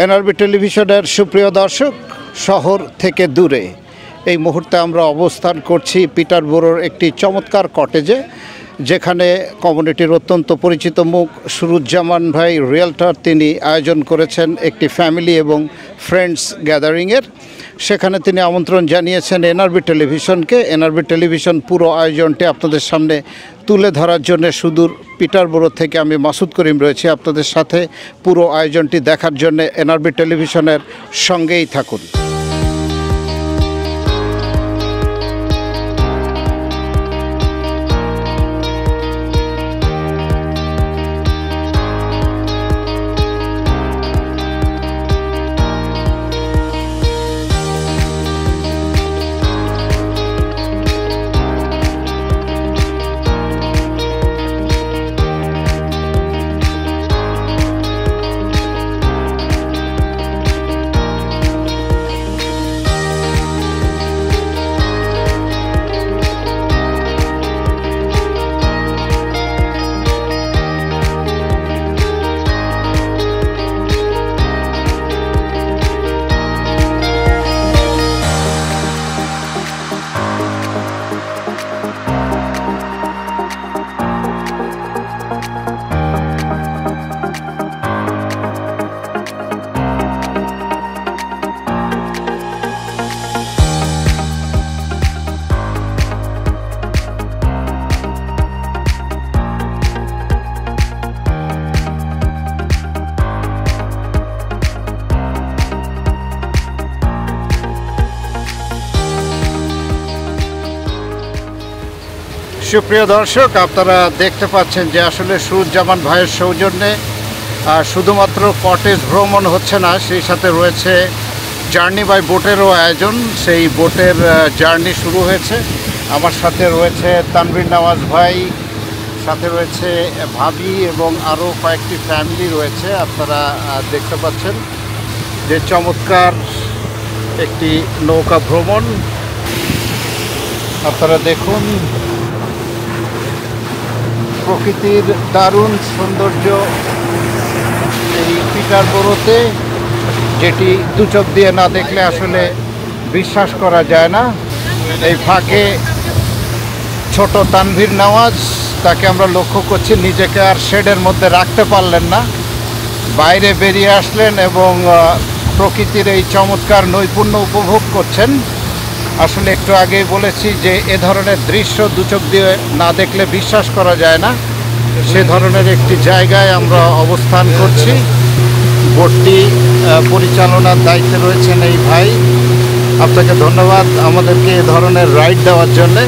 NRB টেলিভিশনের সুপ্রিয় দর্শক, শহর থেকে দূরে এই মুহূর্তে আমরা অবস্থান করছি পিটারবরোর একটি চমৎকার কটেজে, যেখানে কমিউনিটির অত্যন্ত পরিচিত মুখ সুরুজ্জামান ভাই রিয়েলটর তিনি আয়োজন করেছেন একটি ফ্যামিলি এবং ফ্রেন্ডস গ্যাদারিংয়ের। সেখানে তিনি আমন্ত্রণ জানিয়েছেন এনআরবি টেলিভিশনকে। এনআরবি টেলিভিশন পুরো আয়োজনটি আপনাদের সামনে তুলে ধরার জন্য সুদূর পিটারবরো থেকে আমি মাসুদ করিম রয়েছি আপনাদের সাথে। পুরো আয়োজনটি দেখার জন্য এনআরবি টেলিভিশনের সঙ্গেই থাকুন। সুপ্রিয় দর্শক, আপনারা দেখতে পাচ্ছেন যে আসলে সুরুজ্জামান ভাইয়ের সৌজন্যে শুধুমাত্র কটেজ ভ্রমণ হচ্ছে না, সেই সাথে রয়েছে জার্নি বাই বোটেরও আয়োজন। সেই বোটের জার্নি শুরু হয়েছে। আমার সাথে রয়েছে তানভীর নওয়াজ ভাই, সাথে রয়েছে ভাবি এবং আরও কয়েকটি ফ্যামিলি রয়েছে। আপনারা দেখতে পাচ্ছেন যে চমৎকার একটি নৌকা ভ্রমণ। আপনারা দেখুন প্রকৃতির দারুণ সৌন্দর্য এই পিটারবরোতে, যেটি দু চোখ দিয়ে না দেখলে আসলে বিশ্বাস করা যায় না। এই ফাঁকে ছোট তানভীর নওয়াজ, তাকে আমরা লক্ষ্য করছি নিজেকে আর শেডের মধ্যে রাখতে পারলেন না, বাইরে বেরিয়ে আসলেন এবং প্রকৃতির এই চমৎকার নৈপুণ্য উপভোগ করছেন। আসলে একটু আগেই বলেছি যে এ ধরনের দৃশ্য দু চোখ দিয়ে না দেখলে বিশ্বাস করা যায় না। সে ধরনের একটি জায়গায় আমরা অবস্থান করছি। বোটটি পরিচালনার দায়িত্বে রয়েছেন এই ভাই। আপনাকে ধন্যবাদ আমাদেরকে এ ধরনের রাইড দেওয়ার জন্যে।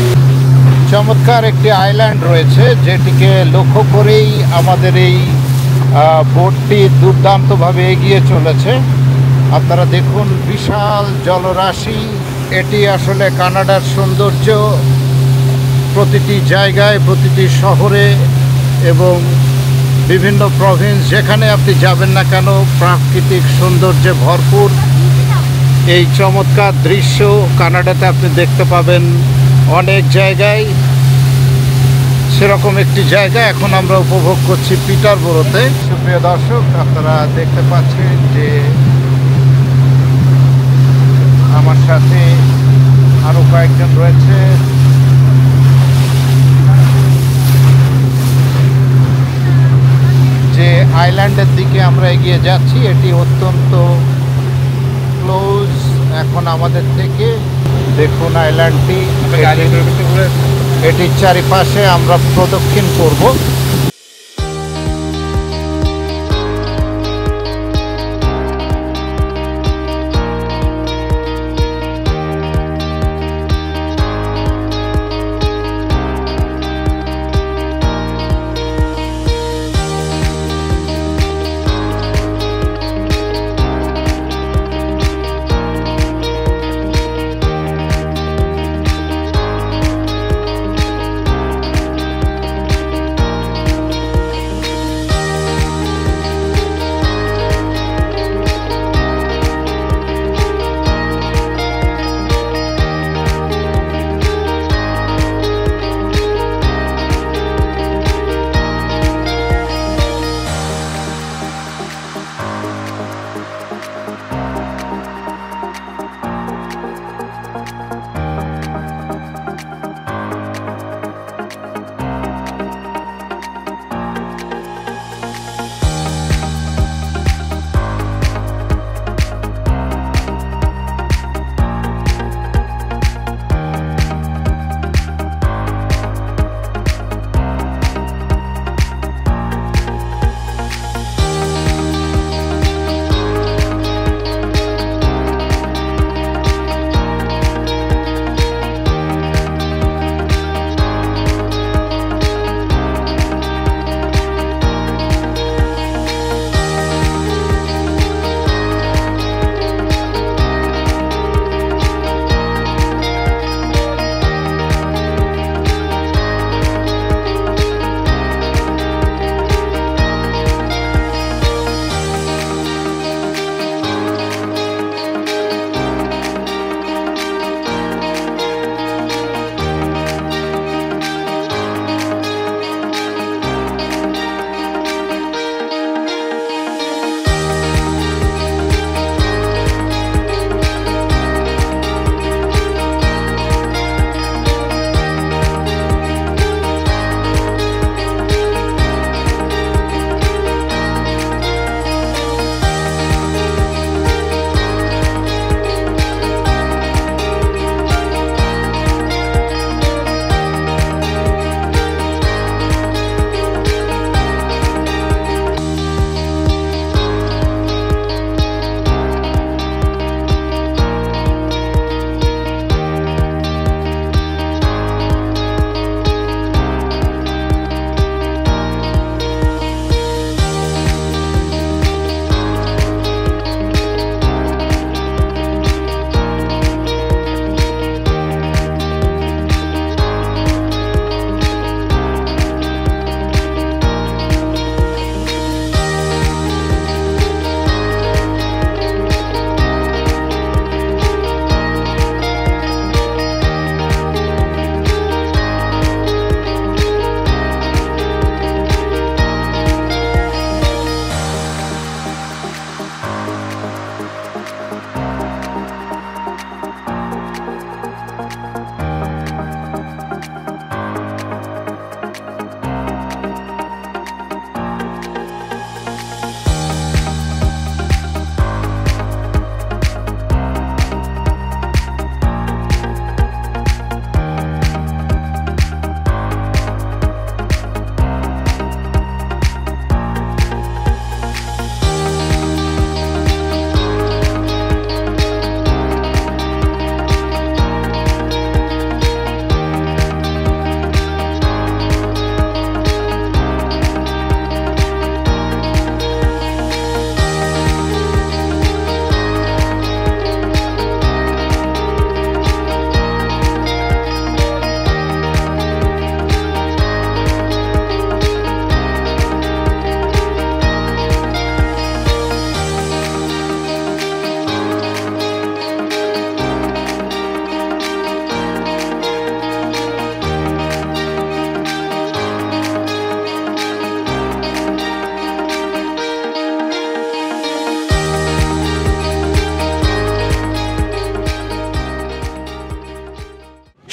চমৎকার একটি আইল্যান্ড রয়েছে, যেটিকে লক্ষ্য করেই আমাদের এই বোটটি দুর্দান্তভাবে এগিয়ে চলেছে। আপনারা দেখুন বিশাল জলরাশি। এটি আসলে কানাডার সৌন্দর্য। প্রতিটি জায়গায়, প্রতিটি শহরে এবং বিভিন্ন প্রভিন্স যেখানে আপনি যাবেন না কেন, প্রাকৃতিক সৌন্দর্যে ভরপুর এই চমৎকার দৃশ্য কানাডাতে আপনি দেখতে পাবেন অনেক জায়গায়। সেরকম একটি জায়গা এখন আমরা উপভোগ করছি পিটারবরোতে। সুপ্রিয় দর্শক, আপনারা দেখতে পাচ্ছেন যে আমার সাথে আরও কয়েকজন রয়েছে। যে আইল্যান্ডের দিকে আমরা এগিয়ে যাচ্ছি, এটি অত্যন্ত ক্লোজ এখন আমাদের থেকে। দেখুন আইল্যান্ডটি, এটির চারিপাশে আমরা প্রদক্ষিণ করব।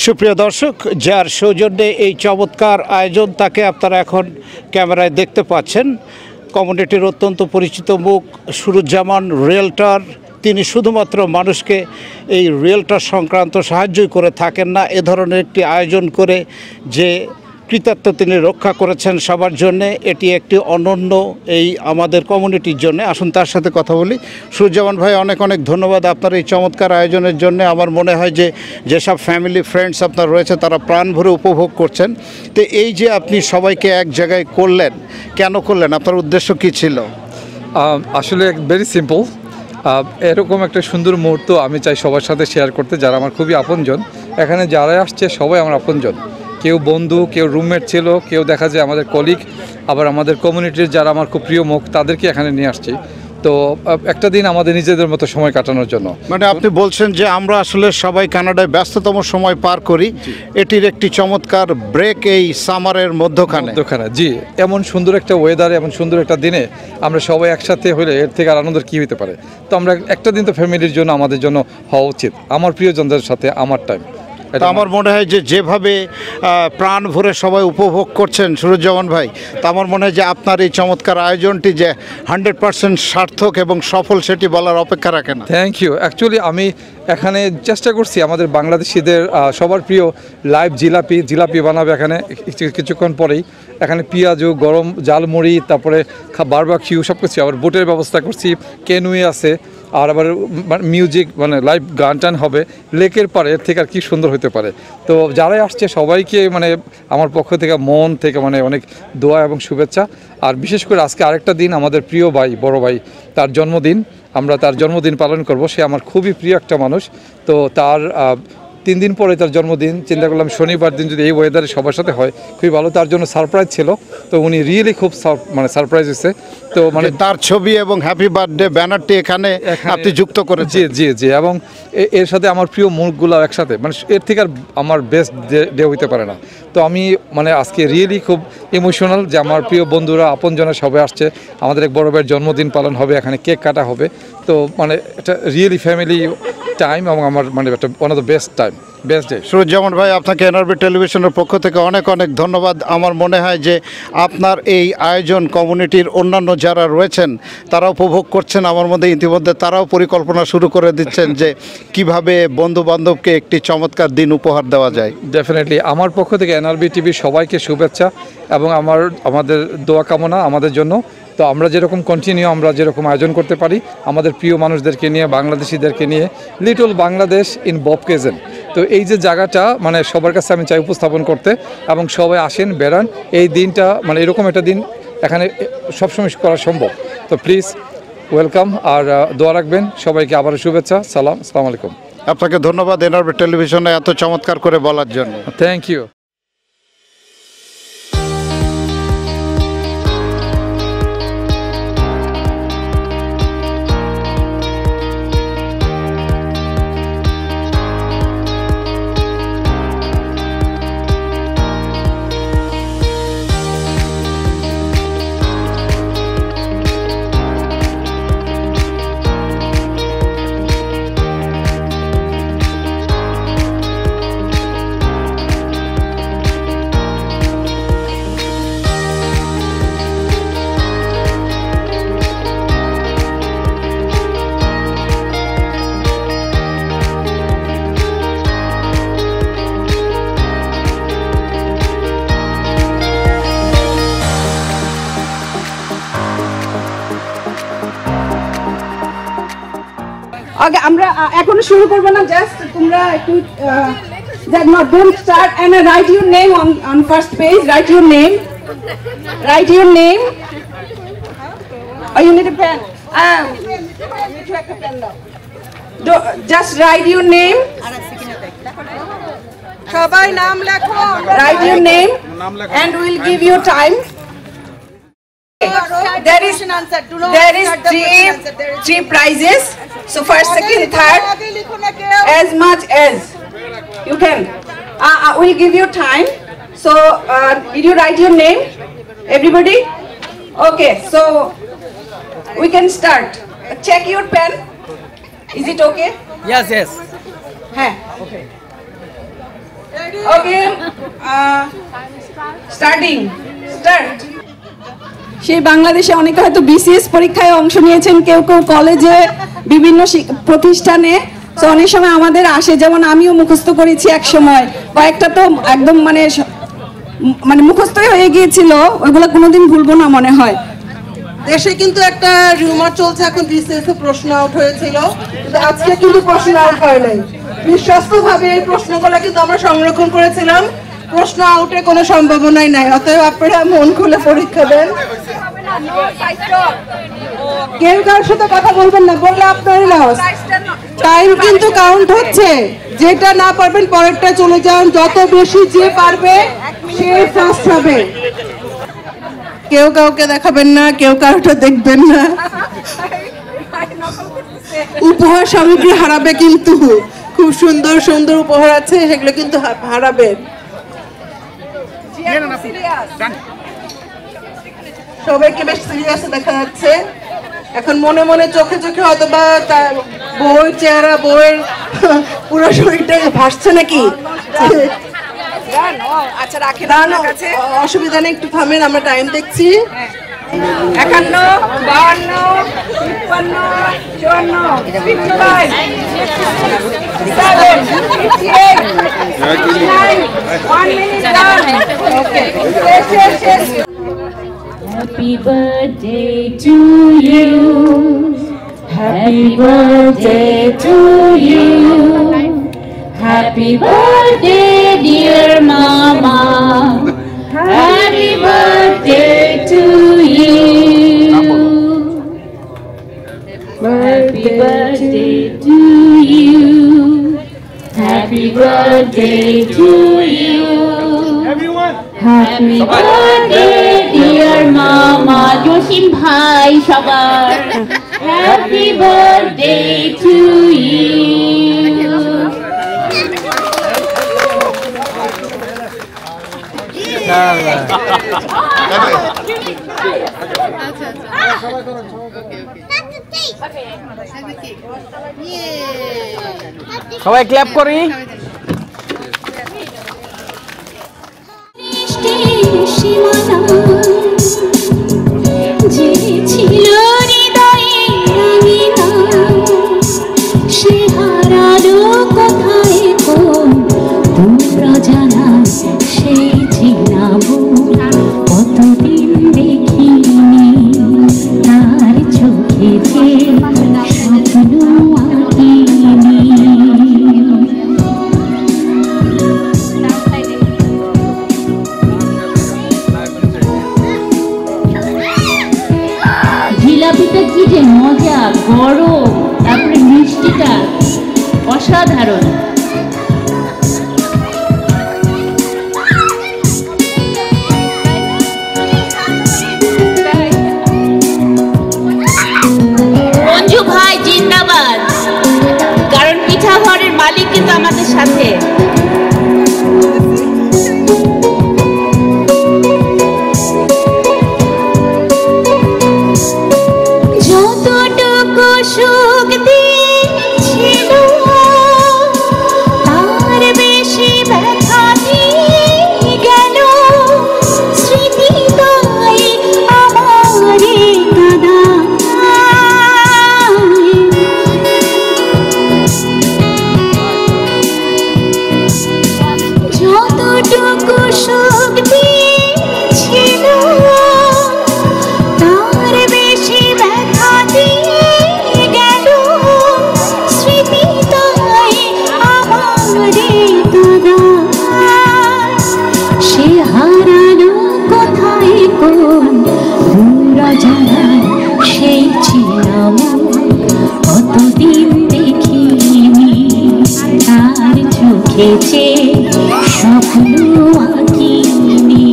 সুপ্রিয় দর্শক, যার সৌজন্যে এই চমৎকার আয়োজন তাকে আপনারা এখন ক্যামেরায় দেখতে পাচ্ছেন। কমিউনিটির অত্যন্ত পরিচিত মুখ সুরুজ্জামান রিয়েলটর। তিনি শুধুমাত্র মানুষকে এই রিয়েলটর সংক্রান্ত সাহায্যই করে থাকেন না, এ ধরনের একটি আয়োজন করে যে কৃতিত্ব তিনি রক্ষা করেছেন সবার জন্য, এটি একটি অনন্য এই আমাদের কমিউনিটির জন্য। আসুন তার সাথে কথা বলি। সুরুজ্জামান ভাই, অনেক অনেক ধন্যবাদ আপনার এই চমৎকার আয়োজনের জন্য। আমার মনে হয় যে যেসব ফ্যামিলি ফ্রেন্ডস আপনার রয়েছে তারা প্রাণ ভরে উপভোগ করছেন। তো এই যে আপনি সবাইকে এক জায়গায় করলেন, কেন করলেন? আপনার উদ্দেশ্য কী ছিল? আসলে ভেরি সিম্পল। এরকম একটা সুন্দর মুহূর্ত আমি চাই সবার সাথে শেয়ার করতে, যারা আমার খুবই আপনজন। এখানে যারা আসছে সবাই আমার আপনজন। কেউ বন্ধু, কেউ রুমমেট ছিল, কেউ দেখা যায় আমাদের কলিগ, আবার আমাদের কমিউনিটির যারা আমার খুব প্রিয় মুখ তাদেরকে এখানে নিয়ে আসছি। তো একটা দিন আমাদের নিজেদের মতো সময় কাটানোর জন্য। মানে আপনি বলছেন যে আমরা আসলে সবাই কানাডায় ব্যস্ততম সময় পার করি, এটির একটি চমৎকার ব্রেক এই সামারের মধ্যখানে। জি, এমন সুন্দর একটা ওয়েদারে, এমন সুন্দর একটা দিনে আমরা সবাই একসাথে হলে এর থেকে আর আনন্দের কী হতে পারে। তো আমরা একটা দিন তো ফ্যামিলির জন্য, আমাদের জন্য হওয়া উচিত, আমার প্রিয়জনদের সাথে আমার টাইম। আমার মনে হয় যে যেভাবে প্রাণ ভরে সবাই উপভোগ করছেন সুরুজ্জামান ভাই, তা আমার মনে হয় যে আপনার এই চমৎকার আয়োজনটি যে 100% সার্থক এবং সফল সেটি বলার অপেক্ষা রাখে না। Thank you. অ্যাকচুয়ালি আমি এখানে চেষ্টা করছি আমাদের বাংলাদেশিদের সবার প্রিয় লাইভ জিলাপি বানাবে এখানে কিছুক্ষণ পরেই। এখানে পেঁয়াজু, গরম জালমুড়ি, তারপরে বারবাকিউ সব কিছু, আবার বোটের ব্যবস্থা করছি, ক্যানুয়ে আছে, আর আবার মিউজিক, মানে লাইভ গান টান হবে লেকের পারে। এর থেকে আর কি সুন্দর হতে পারে। তো যারাই আসছে সবাইকে মানে আমার পক্ষ থেকে মন থেকে মানে অনেক দোয়া এবং শুভেচ্ছা। আর বিশেষ করে আজকে আরেকটা দিন, আমাদের প্রিয় ভাই, বড় ভাই, তার জন্মদিন। আমরা তার জন্মদিন পালন করব। সে আমার খুবই প্রিয় একটা মানুষ। তো তার 3 দিন পরে তার জন্মদিন। চিন্তা করলাম শনিবার দিন যদি এই ওয়েদারে সবার সাথে হয় খুবই ভালো। তার জন্য সারপ্রাইজ ছিল। তো উনি রিয়েলি খুব মানে সারপ্রাইজ হয়েছে। তো মানে তার ছবি এবং হ্যাপি বার্থডে ব্যানারটি এখানে আপনি যুক্ত করেছেন। জি। এবং এর সাথে আমার প্রিয় মুখগুলো একসাথে, মানে এর থেকে আর আমার বেস্ট ডে হইতে পারে না। তো আমি মানে আজকে রিয়েলি খুব ইমোশনাল যে আমার প্রিয় বন্ধুরা, আপনজনের সবাই আসছে। আমাদের এক বড় ভাইয়ের জন্মদিন পালন হবে, এখানে কেক কাটা হবে। তো মানে এটা রিয়েলি ফ্যামিলি টাইম এবং আমার মানে একটা one of the best time, best day. Suruzzaman ভাই, আপনাকে এনআরবি টেলিভিশনের পক্ষ থেকে অনেক অনেক ধন্যবাদ। আমার মনে হয় যে আপনার এই আয়োজন কমিউনিটির অন্যান্য যারা রয়েছেন তারা উপভোগ করছেন। আমার মধ্যে ইতিমধ্যে তারাও পরিকল্পনা শুরু করে দিচ্ছেন যে কিভাবে বন্ধু বান্ধবকে একটি চমৎকার দিন উপহার দেওয়া যায়। ডেফিনেটলি আমার পক্ষ থেকে এনআরবি টিভির সবাইকে শুভেচ্ছা এবং আমাদের দোয়া কামনা আমাদের জন্য। তো আমরা যেরকম কন্টিনিউ, আমরা যেরকম আয়োজন করতে পারি আমাদের প্রিয় মানুষদেরকে নিয়ে, বাংলাদেশিদেরকে নিয়ে, লিটল বাংলাদেশ ইন ববকেজেন। তো এই যে জায়গাটা মানে সবার কাছে আমি চাই উপস্থাপন করতে, এবং সবাই আসেন, বেড়ান। এই দিনটা মানে এরকম একটা দিন এখানে সবসময় করা সম্ভব। তো প্লিজ ওয়েলকাম, আর দোয়া রাখবেন। সবাইকে আবারও শুভেচ্ছা, আসসালামু আলাইকুম। আপনাকে ধন্যবাদ এনআরবি টেলিভিশনে এত চমৎকার করে বলার জন্য। Thank you. Okay, আমরা এখনো শুরু করব না, জাস্ট তোমরা একটু don't start and write your name on first page. Write your name. Oh, you need a pen. Just write your name. সবাই নাম লেখো। Write your name and we'll give you time. There is three prizes. So first, second, third, as much as you can. We'll give you time. So did you write your name, everybody? Okay, so we can start. Check your pen. Is it okay? Yes. Hey. Okay. Okay. Starting. Start. সেই বাংলাদেশে অনেকে হয়তো BCS পরীক্ষায় অংশ নিয়েছেন, কেউ কেউ কলেজে, বিভিন্ন প্রতিষ্ঠানে। তো অনেক সময় আমাদের আসে, যেমন আমিও মুখস্থ করেছি এক সময়, কয়েকটা তো একদম মানে মুখস্থই হয়ে গিয়েছিল, ওইগুলো কোনোদিন ভুলবো না মনে হয়। দেশে কিন্তু একটা রিউমার চলছে, এখন বিসিএস এ প্রশ্ন আউট হয়েছিল, কিন্তু আজকে কিন্তু প্রশ্ন আউট হয় নাই। বিশ্বস্তভাবে এই প্রশ্নগুলো কিন্তু আমরা সংরক্ষণ করেছিলাম, প্রশ্ন আউটের কোনো সম্ভাবনাই নাই। অতএব আপনারা মন খুলে পরীক্ষা দেন। কেউ কারোর সাথে কথা বলবেন না, বললে আপনারই লস। টাইম কিন্তু কাউন্ট হচ্ছে, যেটা না পারবেন পরেরটা চলে যান। যত বেশি যে পারবে সে ফার্স্ট হবে। কেউ কাউকে দেখাবেন না, কেউ কারোটা দেখবেন না। উপহার সামগ্রী হারাবে, কিন্তু খুব সুন্দর সুন্দর উপহার আছে, সেগুলো কিন্তু হারাবে। সবাইকে বেশ সিরিয়াস দেখা যাচ্ছে। এখন মনে মনে চোখে চোখে হয়তো বা বউয়ের চেহারা, বউয়ের পুরো শরীরটা ভাসছে নাকি। অসুবিধা নেই, একটু থামেন, আমরা টাইম দেখছি। 51, 52, 53, 54, 55, 7, 58, 59, 1 minute done. Okay. Yes. Happy birthday to you. Happy birthday to you. Happy birthday, dear Mama. Happy birthday to you. Happy birthday to you. Happy birthday to you. Happy birthday, dear Mama. Joshim bhai sabar. Happy birthday to you. সবাই clap করি। যে ছিল হৃদয়ে রাঙিনা, সে হারালো কোথায় কোন তোমরা জানা, সেই চিনাবো কতদিন দেখিনি, তার চোখে যে স্বপ্ন আঁকিনি। জিলাপিটা কি যে মজা, গরম, তারপরে মিষ্টিটা অসাধারণ। মঞ্জু ভাই জিন্দাবাদ, কারণ পিঠা ঘরের মালিক কিন্তু আমাদের সাথে। যতটুকু সুখ দিয়েছিল, তার বেশি ব্যথা দিয়ে গেল। স্মৃতি তাই আমারে কাঁদায়, যতটুকু সুখ দিয়েছিল, তার বেশি ব্যথা দিয়ে গেল। স্মৃতি তাই আমারে কাঁদায়, সে হারানো কোথায় কোন দূরা জানায়, সেই ছিলাম কতদিন দেখিনি, তার চোখে যে স্বপ্ন আঁকিনি।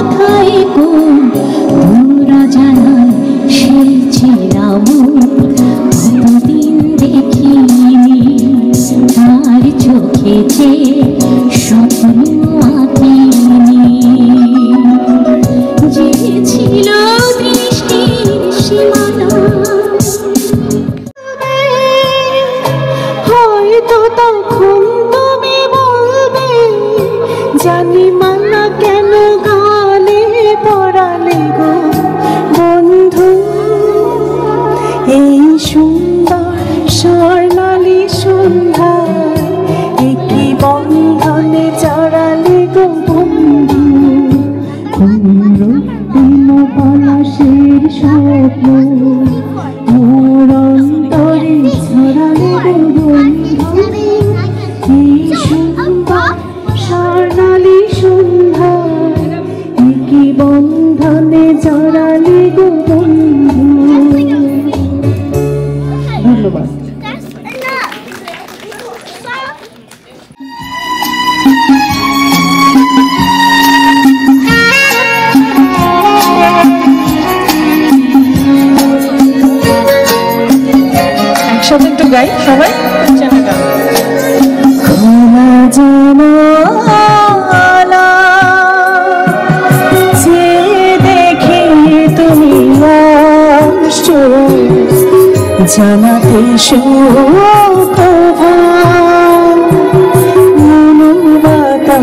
কোথায় কোন তোরা জানায় সেই ছিলাম কতদিন দেখিনি তার চোখে যে স্বপ্ন আঁকিনি যে ছিল দৃষ্টির সীমানা হয়তো তখন তুমি বলবে জানি মানা কেন গালে পড়ালে গো বন্ধু এই সুন্দর স্বর্ণালী সন্ধ্যা একই বন্ধনে জড়ালে গো বন্ধু পলাশের স্বপ্ন মোর অন্তরে ছড়ালে গো বন্ধু এই সুন্দর স্বর্ণালী সন্ধ্যা একই বন্ধনে জড়ালে গো বন্ধু। ধন্যবাদ। একসাথে একটু গাই সবাই। খোলা জানালা যে দেখে তুমি আসছো জানাতে শোভান মনোবাতায়নে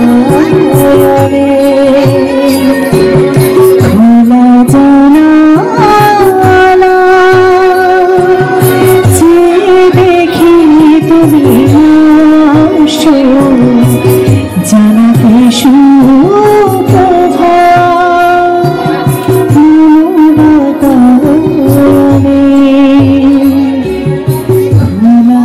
খোলা জানালা যে দেখি তুমি আসছো জানাতে শোভা মনোবাতায়নে খোলা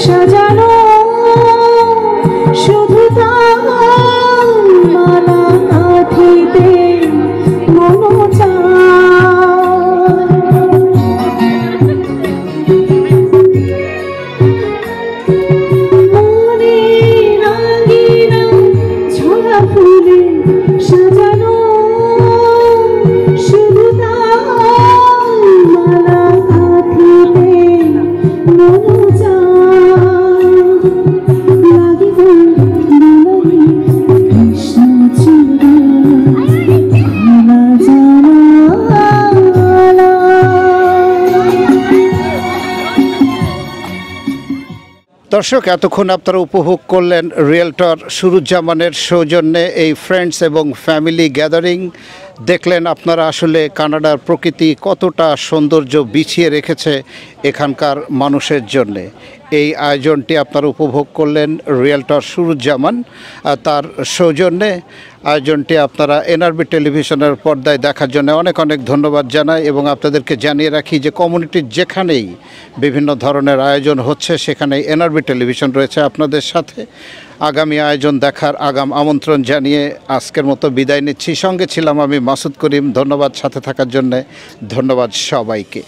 সাজানো শুধু মালা আঁকিতে মনো মনে রাঙিনা ছোড়া ফুলে সাজানো শুধু মালা আঁকিতে মনো দর্শক, এতক্ষণ আপনারা উপভোগ করলেন রিয়েলটর সুরুজ্জামানের সৌজন্যে এই ফ্রেন্ডস এবং ফ্যামিলি গ্যাদারিং। দেখলেন আপনারা আসলে কানাডার প্রকৃতি কতটা সৌন্দর্য বিছিয়ে রেখেছে এখানকার মানুষের জন্যে। এই আয়োজনটি আপনারা উপভোগ করলেন রিয়েলটর সুরুজ্জামান তার সৌজন্যে। আয়োজনটি আপনারা এনআরবি টেলিভিশনের পর্দায় দেখার জন্য অনেক অনেক ধন্যবাদ জানাই এবং আপনাদেরকে জানিয়ে রাখি যে কমিউনিটির যেখানেই বিভিন্ন ধরনের আয়োজন হচ্ছে সেখানেই এনআরবি টেলিভিশন রয়েছে আপনাদের সাথে। আগামী আয়োজন দেখার আগাম আমন্ত্রণ জানিয়ে আজকের মতো বিদায় নিচ্ছি। সঙ্গে ছিলাম আমি মাসুদ করিম। ধন্যবাদ সাথে থাকার জন্যে। ধন্যবাদ সবাইকে।